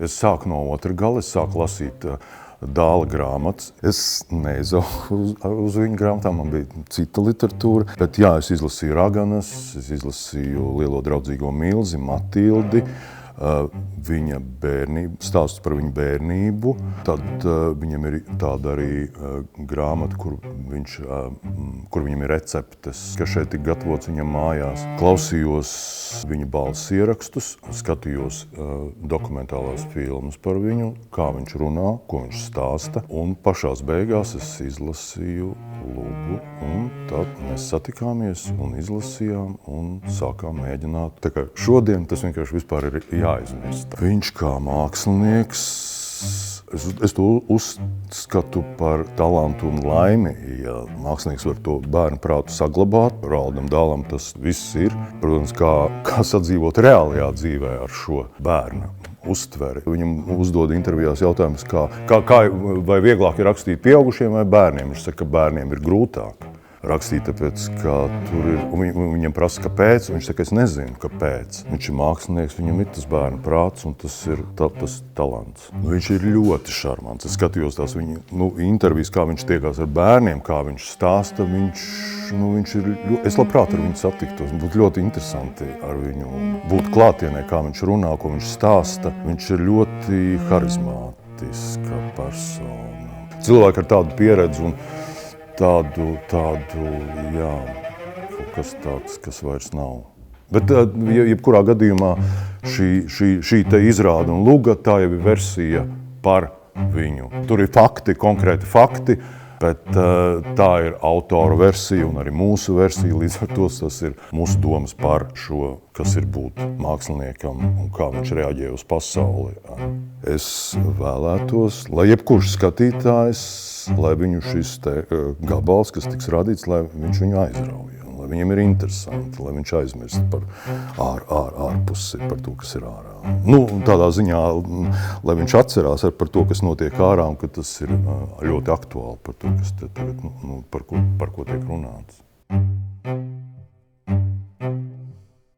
Es sāku no otra gala, es sāku lasīt Dāla grāmatas. Es neizaugu uz viņa grāmatām, man bija cita literatūra, bet jā, es izlasīju Raganas, es izlasīju Lielo draudzīgo milzi, Matildi, viņa bērnību, stāsts par viņa bērnību. Tad viņam ir tāda arī grāmata, kur viņam ir receptes, kas šeit tika gatavots viņam mājās. Klausījos viņa balss ierakstus, skatījos dokumentālās filmas par viņu, kā viņš runā, ko viņš stāsta. Un pašās beigās es izlasīju Lugu, un tad mēs satikāmies un izlasījām un sākām mēģināt. Tā kā šodien tas vienkārši vispār ir jāizmirst. Viņš kā mākslinieks, es to uzskatu par talantu un laimi, ja mākslinieks var to bērnu prātu saglabāt. Roaldam Dālam tas viss ir. Protams, kā sadzīvot reālajā dzīvē ar šo bērnu uztveri. Viņam uzdod intervijās jautājumus, vai vieglāk ir rakstīt pieaugušiem vai bērniem. Viņš saka, ka bērniem ir grūtāk rakstīt, tāpēc, ka tur ir, viņam prasa, kāpēc, un viņš saka, es nezinu, kāpēc. Viņš ir mākslinieks, viņam ir tas bērnu prāts, un tas ir tas talants. Viņš ir ļoti šarmants. Es skatījos tās viņa intervijas, kā viņš tiekās ar bērniem, kā viņš stāsta, viņš ir, es labprāt ar viņu satiktos, būtu ļoti interesanti ar viņu būt klātienē, kā viņš runā, ko viņš stāsta. Viņš ir ļoti harizmātiska persona. Cilvēki ar tādu pieredzi un tādu, jā, kaut kas tāds, kas vairs nav. Bet jebkurā gadījumā šī te izrāda un Luga, tā jau ir versija par viņu. Tur ir fakti, konkrēti fakti, bet tā ir autora versija un arī mūsu versija, līdz ar to tas ir mūsu domas par šo, kas ir būt māksliniekam un kā viņš reaģē uz pasauli. Es vēlētos, lai jebkurš skatītājs, lai viņu šis te gabals, kas tiks radīts, lai viņš viņu aizrauja, lai viņam ir interesanti, lai viņš aizmirst par ārpusi, par to, kas ir ārā. Tādā ziņā, lai viņš atcerās par to, kas notiek ārā, un ka tas ir ļoti aktuāli par to, kas te tagad, par ko tiek runāts.